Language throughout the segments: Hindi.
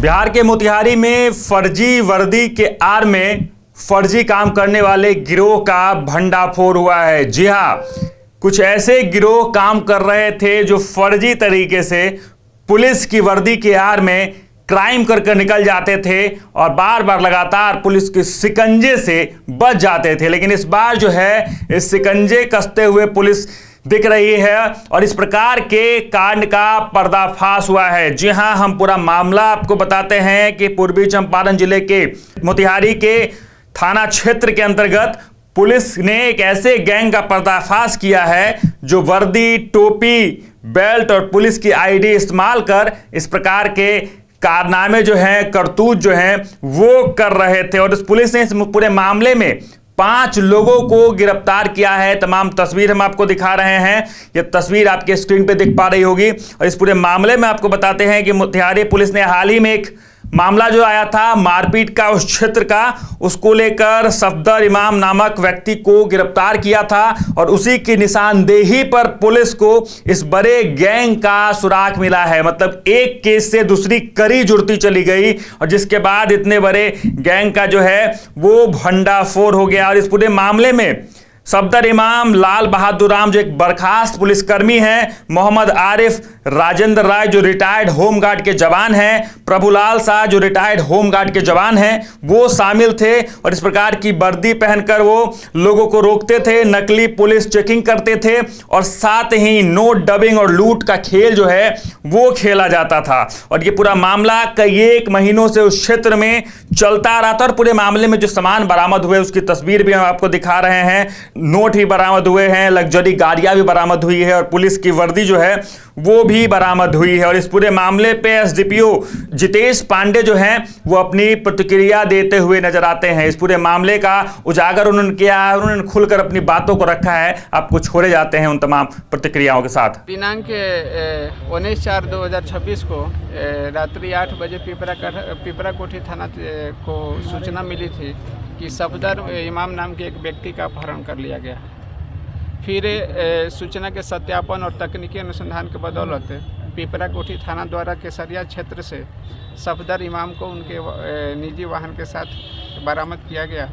बिहार के मोतिहारी में फर्जी वर्दी के आड़ में फर्जी काम करने वाले गिरोह का भंडाफोड़ हुआ है। जी हां, कुछ ऐसे गिरोह काम कर रहे थे जो फर्जी तरीके से पुलिस की वर्दी के आड़ में क्राइम कर निकल जाते थे और बार बार लगातार पुलिस के शिकंजे से बच जाते थे। लेकिन इस बार जो है इस शिकंजे कसते हुए पुलिस दिख रही है और इस प्रकार के कांड का पर्दाफाश हुआ है। जी हां, हम पूरा मामला आपको बताते हैं कि पूर्वी चंपारण जिले के मोतिहारी के थाना क्षेत्र के अंतर्गत पुलिस ने एक ऐसे गैंग का पर्दाफाश किया है जो वर्दी, टोपी, बेल्ट और पुलिस की आईडी इस्तेमाल कर इस प्रकार के कारनामे जो हैं, करतूत जो हैं वो कर रहे थे। और इस पुलिस ने इस पूरे मामले में 5 लोगों को गिरफ्तार किया है। तमाम तस्वीर हम आपको दिखा रहे हैं, यह तस्वीर आपके स्क्रीन पे दिख पा रही होगी। और इस पूरे मामले में आपको बताते हैं कि मोतिहारी पुलिस ने हाल ही में एक मामला जो आया था मारपीट का उस क्षेत्र का, उसको लेकर सफदर इमाम नामक व्यक्ति को गिरफ्तार किया था और उसी की निशानदेही पर पुलिस को इस बड़े गैंग का सुराग मिला है। मतलब एक केस से दूसरी कड़ी जुड़ती चली गई और जिसके बाद इतने बड़े गैंग का जो है वो भंडाफोड़ हो गया। और इस पूरे मामले में सफदर इमाम, लाल बहादुर राम जो एक बर्खास्त पुलिसकर्मी हैं, मोहम्मद आरिफ, राजेंद्र राय जो रिटायर्ड होमगार्ड के जवान हैं, प्रभुलाल शाह जो रिटायर्ड होमगार्ड के जवान हैं, वो शामिल थे। और इस प्रकार की वर्दी पहनकर वो लोगों को रोकते थे, नकली पुलिस चेकिंग करते थे और साथ ही नोट डबिंग और लूट का खेल जो है वो खेला जाता था। और ये पूरा मामला कई एक महीनों से उस क्षेत्र में चलता रहा था। और पूरे मामले में जो सामान बरामद हुए उसकी तस्वीर भी हम आपको दिखा रहे हैं। नोट भी बरामद हुए हैं, लग्जरी गाड़ियां भी बरामद हुई है और पुलिस की वर्दी जो है वो भी बरामद हुई है। और इस पूरे मामले पे एसडीपीओ जितेश पांडे जो हैं वो अपनी प्रतिक्रिया देते हुए नजर आते हैं। इस पूरे मामले का उजागर उन्होंने किया है, उन्होंने खुलकर अपनी बातों को रखा है। आपको छोड़े जाते हैं उन तमाम प्रतिक्रियाओं के साथ। दिनांक 19/4/2026 को रात्रि 8 बजे पिपरा कोठी थाना को सूचना मिली थी कि सफदर इमाम नाम के एक व्यक्ति का अपहरण कर लिया गया। फिर सूचना के सत्यापन और तकनीकी अनुसंधान के बदौलत पिपरा कोठी थाना द्वारा केसरिया क्षेत्र से सफदर इमाम को उनके निजी वाहन के साथ बरामद किया गया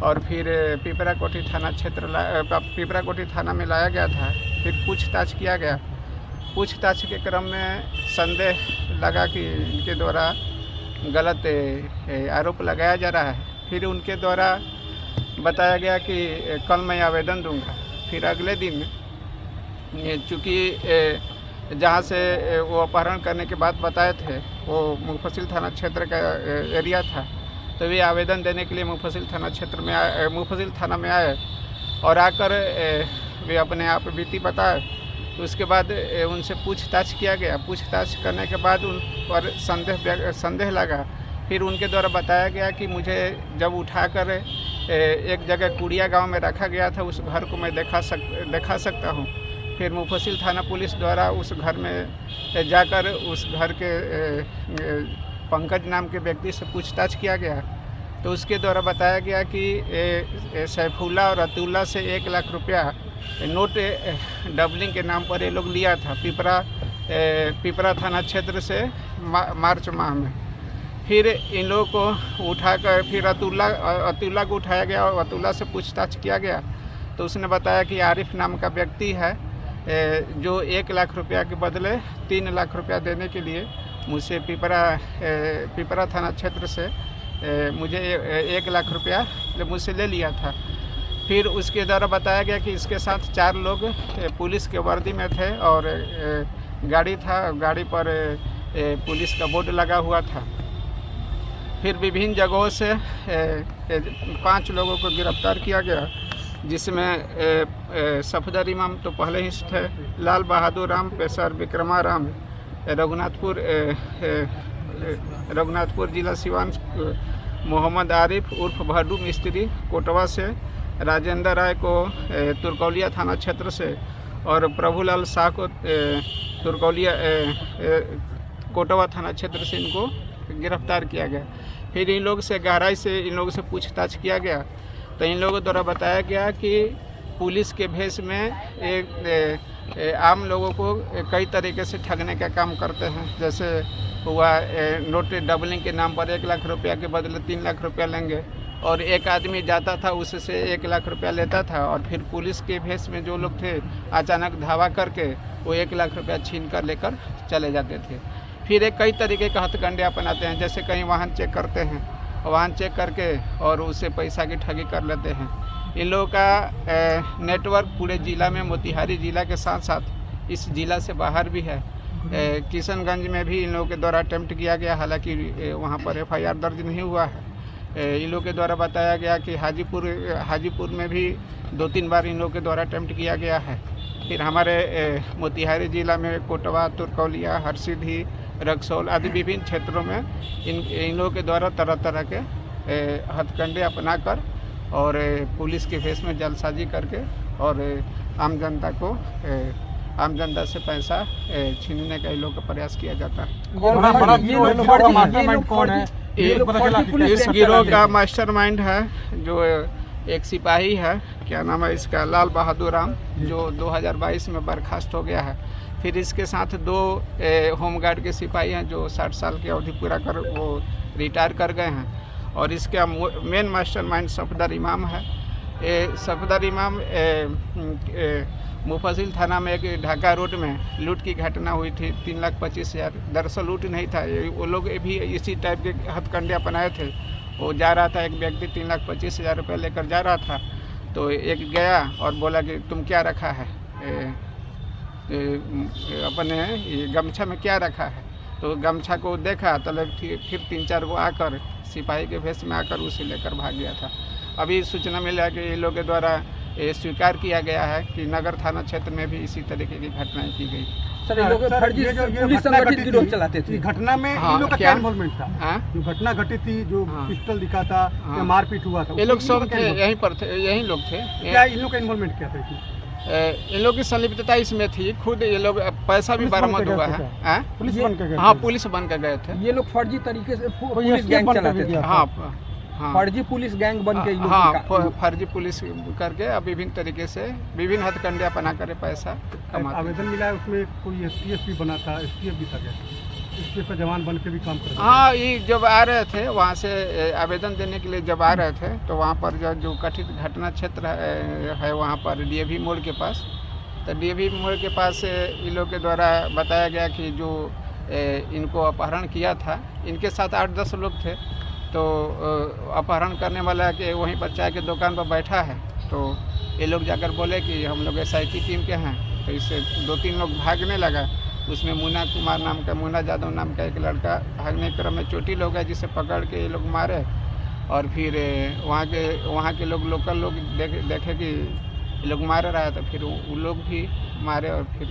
और फिर पिपरा कोठी थाना में लाया गया था। फिर पूछताछ किया गया। पूछताछ के क्रम में संदेह लगा कि इनके द्वारा गलत आरोप लगाया जा रहा है। फिर उनके द्वारा बताया गया कि कल मैं आवेदन दूंगा। फिर अगले दिन चूँकि जहाँ से वो अपहरण करने के बाद बताए थे वो मुफस्सिल थाना क्षेत्र का एरिया था, तो वे आवेदन देने के लिए मुफस्सिल थाना में आए और आकर वे अपने आप बीती बताए। तो उसके बाद उनसे पूछताछ किया गया। पूछताछ करने के बाद उन पर संदेह लगा। फिर उनके द्वारा बताया गया कि मुझे जब उठाकर एक जगह कुड़िया गांव में रखा गया था, उस घर को मैं दिखा सकता हूं। फिर मुफस्सिल थाना पुलिस द्वारा उस घर में जाकर उस घर के पंकज नाम के व्यक्ति से पूछताछ किया गया। तो उसके द्वारा बताया गया कि सैफुल्ला और अतुल्ला से 1 लाख रुपया नोट डबलिंग के नाम पर ये लोग लिया था पिपरा थाना क्षेत्र से मार्च माह में। फिर इन लोगों को उठाकर फिर अतुल्ला को उठाया गया और अतुल्ला से पूछताछ किया गया। तो उसने बताया कि आरिफ नाम का व्यक्ति है जो 1 लाख रुपया के बदले 3 लाख रुपया देने के लिए मुझसे पिपरा थाना क्षेत्र से मुझे 1 लाख रुपया मुझसे ले लिया था। फिर उसके द्वारा बताया गया कि इसके साथ 4 लोग पुलिस के वर्दी में थे और गाड़ी था, गाड़ी पर पुलिस का बोर्ड लगा हुआ था। फिर विभिन्न जगहों से 5 लोगों को गिरफ्तार किया गया, जिसमें सफदर इमाम तो पहले ही थे, लाल बहादुर राम, पेशर विक्रमाराम, रघुनाथपुर जिला सिवान, मोहम्मद आरिफ उर्फ भड्डू मिस्त्री कोटवा से, राजेंद्र राय को तुर्कौलिया थाना क्षेत्र से और प्रभुलाल शाह को कोटवा थाना क्षेत्र से इनको गिरफ्तार किया गया। फिर इन लोग से गहराई से इन लोगों से पूछताछ किया गया तो इन लोगों द्वारा बताया गया कि पुलिस के भेष में आम लोगों को कई तरीके से ठगने का काम करते हैं। जैसे हुआ नोट डबलिंग के नाम पर 1 लाख रुपया के बदले 3 लाख रुपया लेंगे, और एक आदमी जाता था उससे 1 लाख रुपया लेता था, और फिर पुलिस के भेष में जो लोग थे अचानक धावा करके वो 1 लाख रुपया छीन कर लेकर चले जाते थे। फिर एक कई तरीके के हथकंडे अपनाते हैं, जैसे कहीं वाहन चेक करते हैं, वाहन चेक करके और उससे पैसा की ठगी कर लेते हैं। इन लोगों का नेटवर्क पूरे ज़िला में, मोतिहारी ज़िला के साथ साथ इस ज़िला से बाहर भी है। किशनगंज में भी इन लोगों के द्वारा अटेम्प्ट किया गया, हालांकि वहाँ पर FIR दर्ज नहीं हुआ है। इन लोगों के द्वारा बताया गया कि हाजीपुर में भी 2-3 बार इन लोगों के द्वारा अटेम्प्ट किया गया है। फिर हमारे मोतिहारी ज़िला में कोटवा, तुरकौलिया, हरसिद्धि, रक्सौल आदि विभिन्न क्षेत्रों में इन लोगों के द्वारा तरह तरह के हथकंडे अपनाकर और पुलिस के भेष में जालसाजी करके और आम जनता से पैसा छीनने का इन लोगों का प्रयास किया जाता है। इस गिरोह का मास्टरमाइंड है जो एक सिपाही है, क्या नाम है इसका, लाल बहादुर राम, जो 2022 में बर्खास्त हो गया है। फिर इसके साथ 2 होमगार्ड के सिपाही हैं जो 60 साल की अवधि पूरा कर वो रिटायर कर गए हैं, और इसका मेन मास्टरमाइंड सफदर इमाम है। सफदर इमाम मुफस्सिल थाना में एक ढाका रोड में लूट की घटना हुई थी, 3,25,000। दरअसल लूट नहीं था, वो लोग भी इसी टाइप के हथकंडे अपनाए थे। वो जा रहा था, एक व्यक्ति 3,25,000 रुपये लेकर जा रहा था, तो एक गया और बोला कि तुम क्या रखा है, अपने गमछा में क्या रखा है। तो गमछा को देखा तो फिर 3-4 वो आकर सिपाही के भेष में आकर उसे लेकर भाग गया था। अभी सूचना मिला कि इन लोगों के द्वारा स्वीकार किया गया है कि नगर थाना क्षेत्र में भी इसी तरीके की घटनाएं की गई। सर, इन लोग फर्जी पुलिस संगठित गिरोह चलाते थे। घटना में इन लोग का क्या इन्वॉल्वमेंट था? जो घटना घटी थी, जो पिस्टल दिखा था, या मारपीट हुआ था, ये लोग सब थे, यहीं पर थे, यहीं लोग थे। क्या इन लोग का इन्वॉल्वमेंट क्या था? इन लोग की संलिप्तता इसमें थी। खुद ये लोग पैसा भी बरामद हुआ है। पुलिस बन के गए? हाँ, पुलिस बन के गए थे। ये लोग फर्जी तरीके से पुलिस गैंग चलाते थे। हाँ, फर्जी पुलिस गैंग बन के फर्जी पुलिस करके अब विभिन्न तरीके से विभिन्न हथकंडे अपना कर पैसा कमाते। आवेदन मिला है उसमें, कोई STF भी बना था, STF भी था क्या? STF का जवान बन के भी काम कर? हाँ, ये जब आ रहे थे वहाँ से आवेदन देने के लिए जब आ रहे थे, तो वहाँ पर जो कथित घटना क्षेत्र है वहाँ पर DAV मोड़ के पास, तो DAV मोड़ के पास इन लोग के द्वारा बताया गया कि जो इनको अपहरण किया था, इनके साथ 8-10 लोग थे। तो अपहरण करने वाला कि वहीं पर चाय के दुकान पर बैठा है, तो ये लोग जाकर बोले कि हम लोग SIT टीम के हैं। तो इससे 2-3 लोग भागने लगा। उसमें मुन्ना यादव नाम का एक लड़का भागने के क्रम में चोटिल हो गया, जिसे पकड़ के ये लोग मारे। और फिर वहाँ के लोग, लोकल लोग देखे कि ये लोग मार रहा है, तो फिर वो लोग भी मारे, और फिर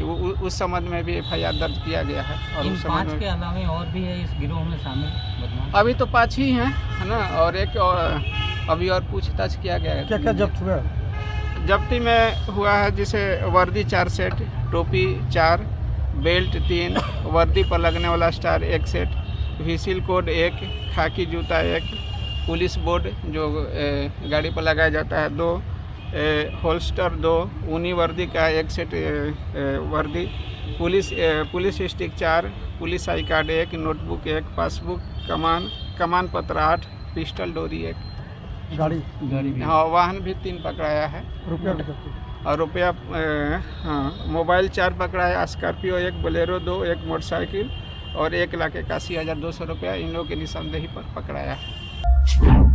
उस संबंध में भी FIR दर्ज किया गया है। और इन 5 के अलावा और भी है इस गिरोह में शामिल बदमाश? अभी तो 5 ही हैं, है ना, और एक अभी और पूछताछ किया गया है। क्या क्या जब्त हुआ? जब्ती में हुआ है जिसे वर्दी 4 सेट, टोपी 4, बेल्ट 3, वर्दी पर लगने वाला स्टार 1 सेट, व्हीसिल कोड 1, खाकी जूता 1, पुलिस बोर्ड जो गाड़ी पर लगाया जाता है 2, होल्स्टर 2, ऊनी वर्दी का 1 सेट वर्दी, police stick 4, police I card 1, notebook 1, passbook, कमान पत्र 8, पिस्टल डोरी 1, गाड़ी हाँ, वाहन भी 3 पकड़ाया है। और रुपया मोबाइल 4 पकड़ाया, स्कॉर्पियो 1, बोलेरो 2, 1 मोटरसाइकिल और 1,81,200 रुपया इन लोगों की निशानदेही पर पकड़ाया है।